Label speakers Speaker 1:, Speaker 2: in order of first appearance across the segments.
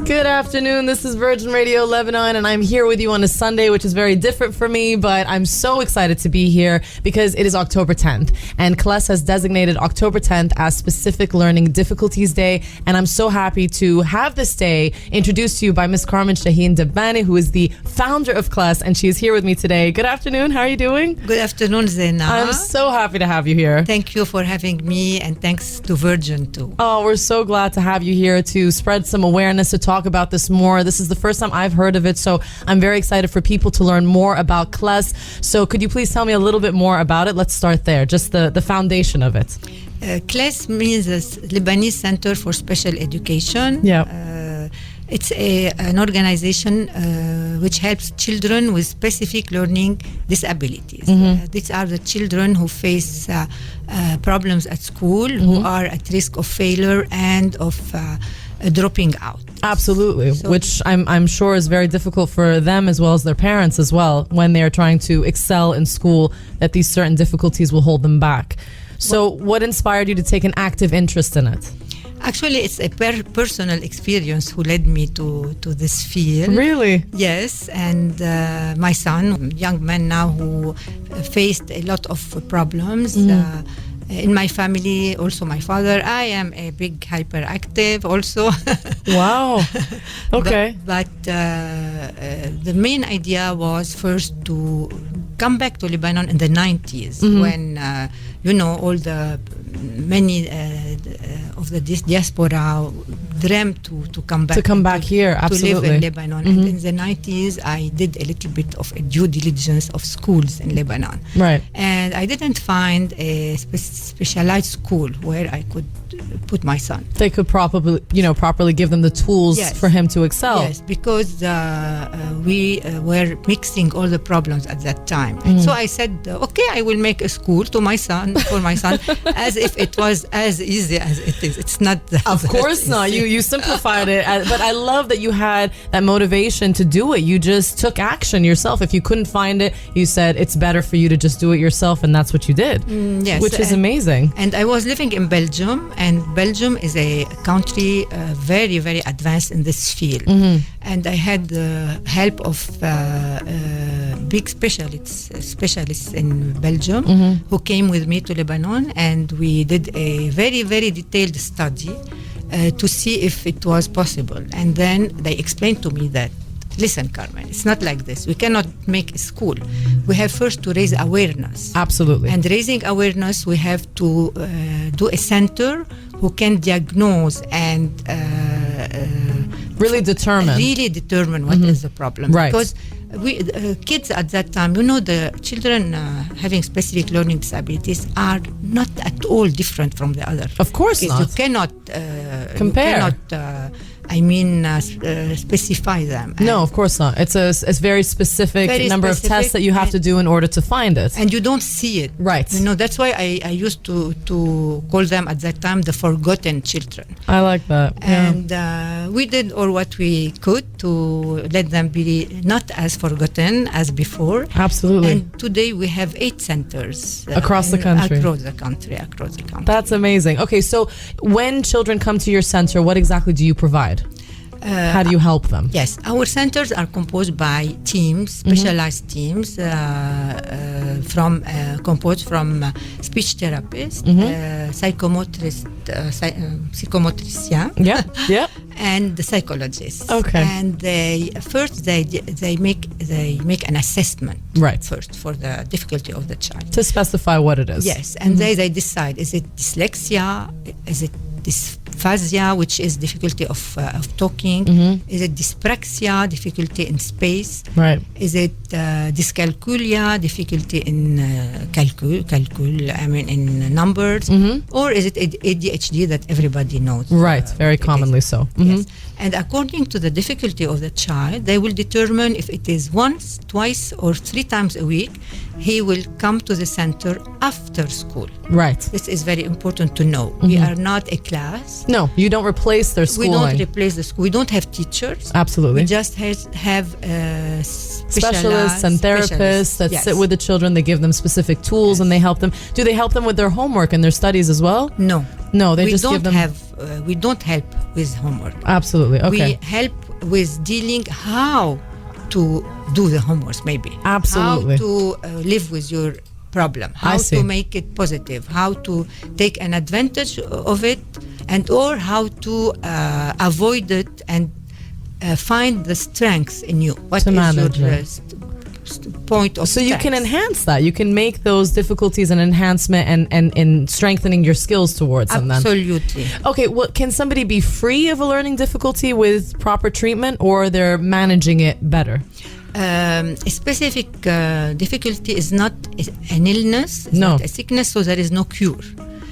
Speaker 1: Good afternoon. This is Virgin Radio Lebanon, and I'm here with you on a Sunday, which is very different for me, but I'm so excited to be here because it is October 10th, and class has designated October 10th as Specific Learning Difficulties Day, and I'm so happy to have this day introduced to you by Ms. Carmen Shaheen Dabbani, who is the founder of class, and she is here with me today. Good afternoon. How are you doing?
Speaker 2: Good afternoon, Zena.
Speaker 1: I'm so happy to have you here.
Speaker 2: Thank you for having me, and thanks to Virgin too.
Speaker 1: Oh, we're so glad to have you here to spread some awareness, to talk about this more. This is the first time I've heard of it, so I'm very excited for people to learn more about class. So could you please tell me a little bit more about it? Let's start there, just the foundation of it.
Speaker 2: CLAS means the Lebanese Center for Special Education.
Speaker 1: Yeah.
Speaker 2: It's an organization which helps children with specific learning disabilities. These are the children who face problems at school, who are at risk of failure and of dropping out.
Speaker 1: Absolutely, so, which I'm sure is very difficult for them as well as their parents as well when they are trying to excel in school, that these certain difficulties will hold them back. So what inspired you to take an active interest in it?
Speaker 2: Actually, it's a personal experience who led me to this field.
Speaker 1: Really?
Speaker 2: Yes, and my son, young man now who faced a lot of problems. In my family, also my father, I am a big hyperactive also.
Speaker 1: Wow. Okay.
Speaker 2: But the main idea was first to come back to Lebanon in the 90s when, all the many of the diaspora dreamt to come back.
Speaker 1: To come back here, absolutely.
Speaker 2: To live in Lebanon. And in the 90s, I did a little bit of a due diligence of schools in Lebanon.
Speaker 1: Right.
Speaker 2: And I didn't find a specialized school where I could put my son.
Speaker 1: They could properly give them the tools for him to excel.
Speaker 2: Yes, because we were mixing all the problems at that time. And so I said, okay, I will make a school for my son, as if it was as easy as it is. It's not.
Speaker 1: Of course not. You simplified it, but I love that you had that motivation to do it. You just took action yourself. If you couldn't find it, you said it's better for you to just do it yourself, and that's what you did.
Speaker 2: Yes,
Speaker 1: which is amazing.
Speaker 2: And I was living in Belgium, and Belgium is a country very, very advanced in this field. And I had the help of big specialists in Belgium who came with me to Lebanon, and we did a very, very detailed study to see if it was possible. And then they explained to me that, listen, Carmen, it's not like this. We cannot make a school. We have first to raise awareness.
Speaker 1: Absolutely.
Speaker 2: And raising awareness, we have to do a center who can diagnose and
Speaker 1: really determine
Speaker 2: what is the problem.
Speaker 1: Right.
Speaker 2: Because we kids at that time, the children having specific learning disabilities are not at all different from the other.
Speaker 1: Of course
Speaker 2: kids.
Speaker 1: not.
Speaker 2: You cannot
Speaker 1: compare.
Speaker 2: Specify them.
Speaker 1: No, of course not. It's a very specific number of tests that you have to do in order to find it.
Speaker 2: And you don't see it.
Speaker 1: Right.
Speaker 2: That's why I used to call them at that time the forgotten children.
Speaker 1: I like that.
Speaker 2: And we did all what we could to let them be not as forgotten as before.
Speaker 1: Absolutely.
Speaker 2: And today we have 8 centers.
Speaker 1: Across the country.
Speaker 2: Across the country.
Speaker 1: That's amazing. Okay, so when children come to your center, what exactly do you provide? How do you help them?
Speaker 2: Yes, our centers are composed by teams, specialized teams, composed from speech therapists, psychomotrician, and the psychologists. Okay. And they make an assessment.
Speaker 1: Right.
Speaker 2: First for the difficulty of the child.
Speaker 1: To specify what it is.
Speaker 2: Yes, and they decide: is it dyslexia? Is it dysphasia, which is difficulty of talking? Is it dyspraxia, difficulty in space?
Speaker 1: Right.
Speaker 2: Is it dyscalculia, difficulty in in numbers? Or is it ADHD that everybody knows?
Speaker 1: Right, very commonly so.
Speaker 2: Yes. And according to the difficulty of the child, they will determine if it is once, twice, or 3 times a week. He will come to the center after school.
Speaker 1: Right.
Speaker 2: This is very important to know. We are not a class.
Speaker 1: No, you don't replace their schooling.
Speaker 2: We don't replace the school. We don't have teachers.
Speaker 1: Absolutely.
Speaker 2: We just have
Speaker 1: specialists and therapists that sit with the children. They give them specific tools and they help them. Do they help them with their homework and their studies as well?
Speaker 2: No.
Speaker 1: No, they
Speaker 2: we
Speaker 1: just
Speaker 2: don't
Speaker 1: give them.
Speaker 2: we don't help with homework.
Speaker 1: Absolutely. Okay.
Speaker 2: We help with dealing how to do the homework, maybe.
Speaker 1: Absolutely.
Speaker 2: How to live with your problem. How to make it positive. How to take an advantage of it, and or how to avoid it and find the strength in you. What
Speaker 1: to
Speaker 2: is
Speaker 1: manage
Speaker 2: your point of
Speaker 1: so you can enhance that. You can make those difficulties an enhancement and in strengthening your skills towards them then.
Speaker 2: Absolutely.
Speaker 1: Okay, well, can somebody be free of a learning difficulty with proper treatment, or they're managing it better?
Speaker 2: A specific difficulty is not an illness, it's not a sickness, so there is no cure.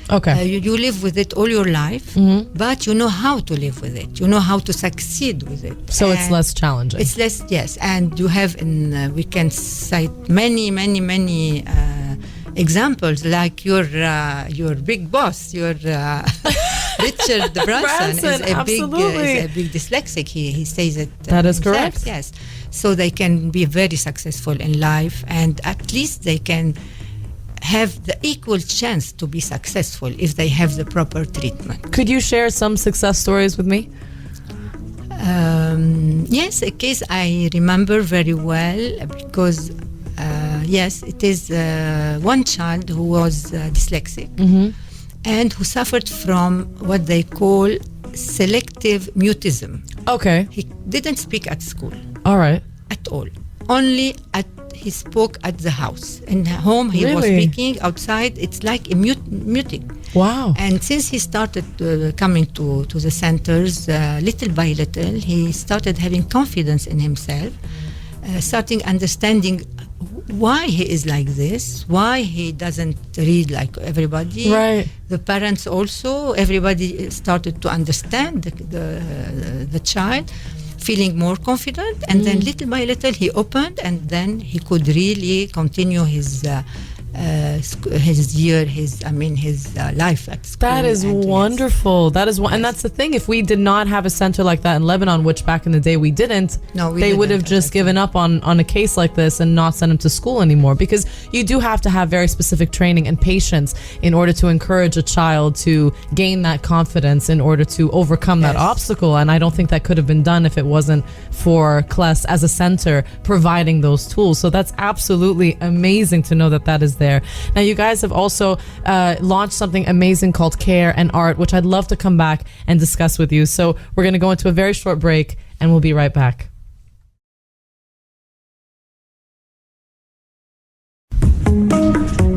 Speaker 1: Okay.
Speaker 2: You live with it all your life, but you know how to live with it. You know how to succeed with it.
Speaker 1: So it's less challenging.
Speaker 2: It's less, yes. And you have, we can cite many examples, like your big boss, your Richard Branson is a big dyslexic. He says it.
Speaker 1: That is
Speaker 2: himself,
Speaker 1: correct.
Speaker 2: Yes. So they can be very successful in life, and at least they can have the equal chance to be successful if they have the proper treatment.
Speaker 1: Could you share some success stories with me?
Speaker 2: Yes, a case I remember very well because yes, it is one child who was dyslexic and who suffered from what they call selective mutism.
Speaker 1: Okay.
Speaker 2: He didn't speak at school.
Speaker 1: All right.
Speaker 2: At all. Only he spoke at the house. In home, he was speaking. Outside, it's like a muting.
Speaker 1: Wow.
Speaker 2: And since he started coming to the centers, little by little, he started having confidence in himself, starting understanding why he is like this, why he doesn't read like everybody.
Speaker 1: Right.
Speaker 2: The parents also, everybody started to understand the child, feeling more confident, and then little by little he opened, and then he could really continue his life at school.
Speaker 1: That is wonderful. That is and that's the thing. If we did not have a center like that in Lebanon, which back in the day we didn't, they would have just given up on a case like this and not sent him to school anymore, because you do have to have very specific training and patience in order to encourage a child to gain that confidence in order to overcome that obstacle. And I don't think that could have been done if it wasn't for CLES as a center providing those tools. So that's absolutely amazing to know that is there. Now, you guys have also launched something amazing called Care and Art, which I'd love to come back and discuss with you. So we're going to go into a very short break, and we'll be right back.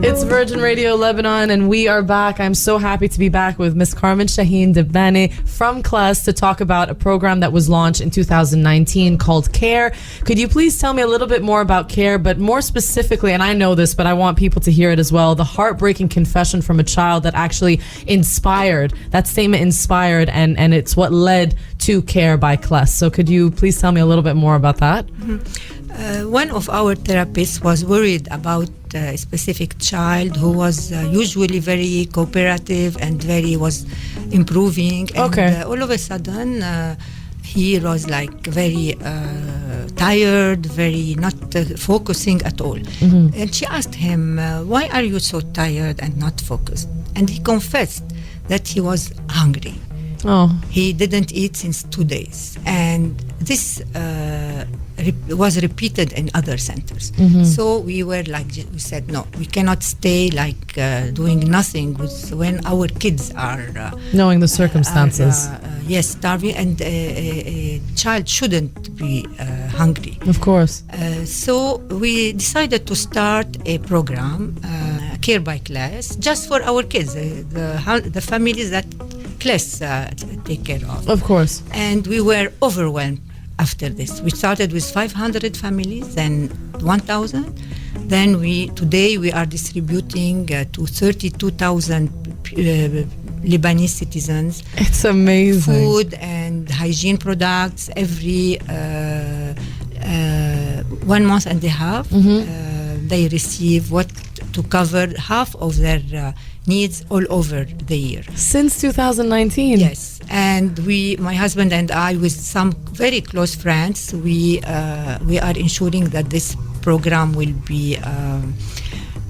Speaker 1: It's Virgin Radio Lebanon, and we are back. I'm so happy to be back with Miss Carmen Shaheen Debani from CLES to talk about a program that was launched in 2019 called Care. Could you please tell me a little bit more about Care, but more specifically, and I know this, but I want people to hear it as well, the heartbreaking confession from a child that actually inspired, that statement inspired, and it's what led to Care by CLES. So could you please tell me a little bit more about that?
Speaker 2: One of our therapists was worried about a specific child who was usually very cooperative and was improving. And all of a sudden, he was like very tired, very not focusing at all. And she asked him, why are you so tired and not focused? And he confessed that he was hungry. He didn't eat since 2 days. And this was repeated in other centers. So we were like, we said, no, we cannot stay like doing nothing when our kids are
Speaker 1: knowing the circumstances.
Speaker 2: Starving, and a child shouldn't be hungry.
Speaker 1: Of course.
Speaker 2: So we decided to start a program, Care by CLES, just for our kids, the families that CLES take care of.
Speaker 1: Of course.
Speaker 2: And we were overwhelmed after this. We started with 500 families, then 1,000. Then today we are distributing to 32,000 Lebanese citizens.
Speaker 1: It's amazing.
Speaker 2: Food and hygiene products every 1 month and a half. They receive to cover half of their needs all over the year.
Speaker 1: Since 2019?
Speaker 2: Yes. And my husband and I, with some very close friends, we are ensuring that this program will be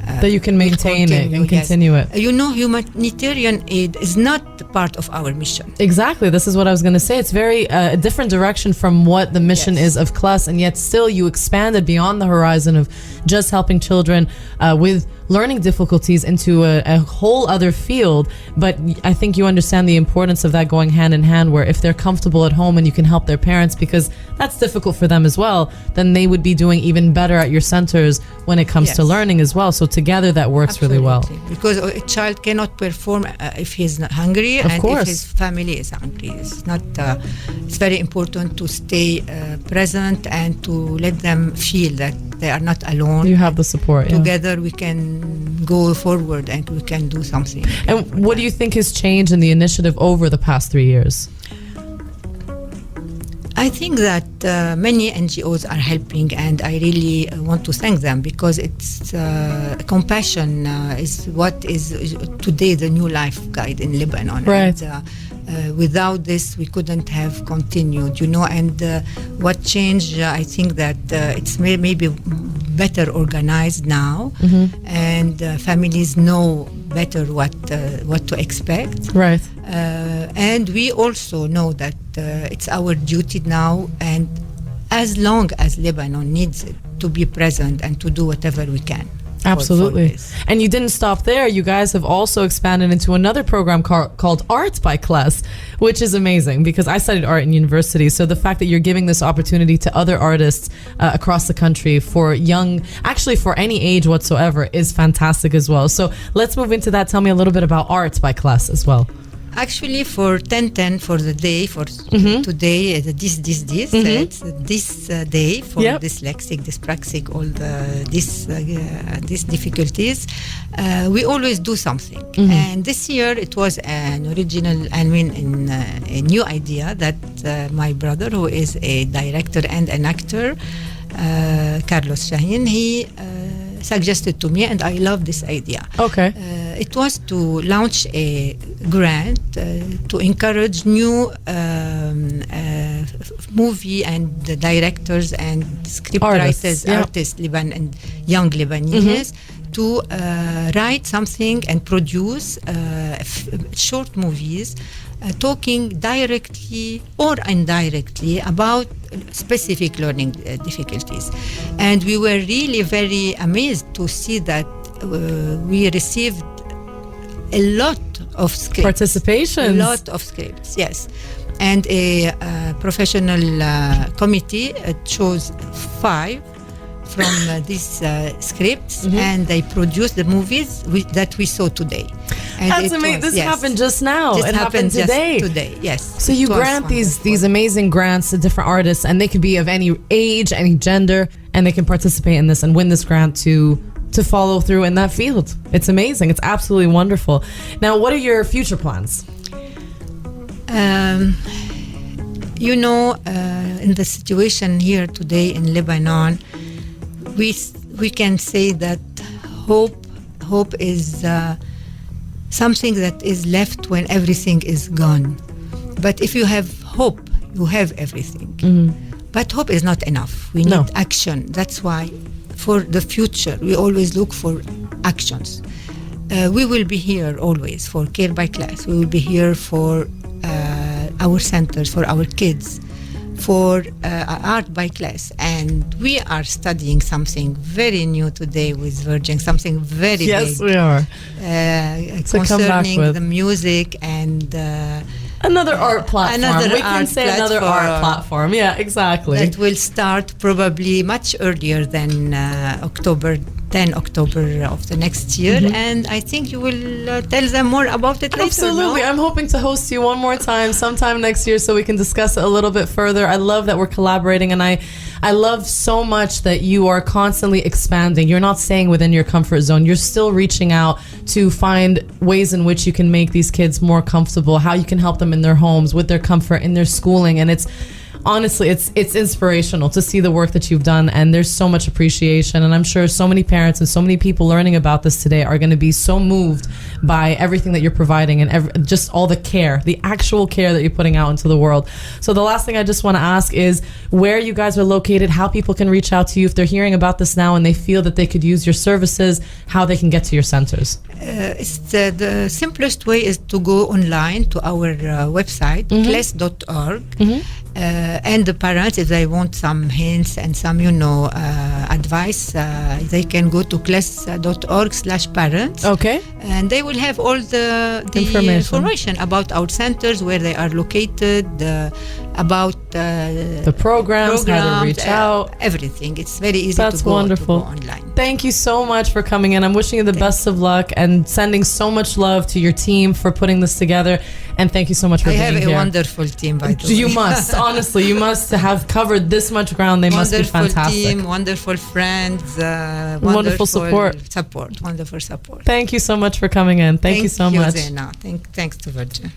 Speaker 1: that you can maintain it and continue it.
Speaker 2: You know, humanitarian aid is not part of our mission.
Speaker 1: Exactly. This is what I was going to say. It's very a different direction from what the mission is of class, and yet still you expanded beyond the horizon of just helping children with learning difficulties into a whole other field. But I think you understand the importance of that going hand in hand, where if they're comfortable at home and you can help their parents, because that's difficult for them as well, then they would be doing even better at your centers when it comes to learning as well. So together that works really well.
Speaker 2: Because a child cannot perform if he's not hungry,
Speaker 1: of
Speaker 2: and
Speaker 1: course.
Speaker 2: if his family is hungry. It's not. It's very important to stay present and to let them feel that they are not alone.
Speaker 1: You have the support.
Speaker 2: Together we can go forward and we can do something.
Speaker 1: And what do you think has changed in the initiative over the past 3 years?
Speaker 2: I think that many NGOs are helping, and I really want to thank them, because it's compassion is what is today the new life guide in Lebanon.
Speaker 1: Right.
Speaker 2: And, without this, we couldn't have continued, you know. And what changed, I think that it's maybe better organized now, and families know better what to expect.
Speaker 1: Right.
Speaker 2: And we also know that it's our duty now, and as long as Lebanon needs it, to be present and to do whatever we can.
Speaker 1: Absolutely. And you didn't stop there. You guys have also expanded into another program called Art by Class, which is amazing, because I studied art in university. So the fact that you're giving this opportunity to other artists across the country for young, actually for any age whatsoever, is fantastic as well. So let's move into that. Tell me a little bit about Art by Class as well.
Speaker 2: Actually, for 10-10 for the day, for today, it's this day for dyslexic, dyspraxic, all these difficulties. We always do something. And this year it was an original, a new idea that my brother, who is a director and an actor, Carlos Shaheen, he suggested to me, and I love this idea.
Speaker 1: Okay.
Speaker 2: It was to launch a grant to encourage new movie and directors and scriptwriters, artists, and young Lebanese to write something and produce short movies talking directly or indirectly about specific learning difficulties. And we were really very amazed to see that we received a lot of scripts.
Speaker 1: Participation.
Speaker 2: A lot of scripts, yes. And a professional committee chose 5 from these scripts, and they produced the movies that we saw today. And
Speaker 1: that's amazing. This happened just now.
Speaker 2: It
Speaker 1: happened today.
Speaker 2: Yes.
Speaker 1: So you grant these amazing grants to different artists, and they could be of any age, any gender, and they can participate in this and win this grant to follow through in that field. It's amazing. It's absolutely wonderful. Now, what are your future plans?
Speaker 2: You know, in the situation here today in Lebanon, we can say that hope is something that is left when everything is gone. But if you have hope, you have everything. But hope is not enough. We need action. That's why for the future, we always look for actions. We will be here always for Care by Class. We will be here for our centers, for our kids, for Art by Class. And we are studying something very new today with Virgin, something very big.
Speaker 1: Yes, we are.
Speaker 2: Concerning the music and...
Speaker 1: another art platform. Another art platform. Yeah, exactly.
Speaker 2: That will start probably much earlier than October of the next year, and I think you will tell them more about it later.
Speaker 1: Absolutely. I'm hoping to host you one more time sometime next year so we can discuss it a little bit further. I love that we're collaborating, and I love so much that you are constantly expanding. You're not staying within your comfort zone. You're still reaching out to find ways in which you can make these kids more comfortable, how you can help them in their homes, with their comfort, in their schooling, and it's honestly, it's inspirational to see the work that you've done, and there's so much appreciation. And I'm sure so many parents and so many people learning about this today are going to be so moved by everything that you're providing and just all the care, the actual care that you're putting out into the world. So the last thing I just want to ask is where you guys are located, how people can reach out to you if they're hearing about this now and they feel that they could use your services, how they can get to your centers.
Speaker 2: The simplest way is to go online to our website, class.org. And the parents, if they want some hints and some, advice, they can go to class.org/parents.
Speaker 1: Okay.
Speaker 2: And they will have all the information about our centers, where they are located, about
Speaker 1: the programs, how to reach out.
Speaker 2: Everything. It's very easy
Speaker 1: That's
Speaker 2: to go
Speaker 1: wonderful.
Speaker 2: Online.
Speaker 1: Thank you so much for coming in. I'm wishing you the best of luck and sending so much love to your team for putting this together. And thank you so much for being here.
Speaker 2: I have a wonderful team, by the way.
Speaker 1: You must. Honestly, you must have covered this much ground. They must be fantastic.
Speaker 2: Wonderful team, wonderful friends,
Speaker 1: wonderful support.
Speaker 2: Wonderful support.
Speaker 1: Thank you so much for coming in. Thank you so much.
Speaker 2: Thank you, Zena. Thanks to Virgin.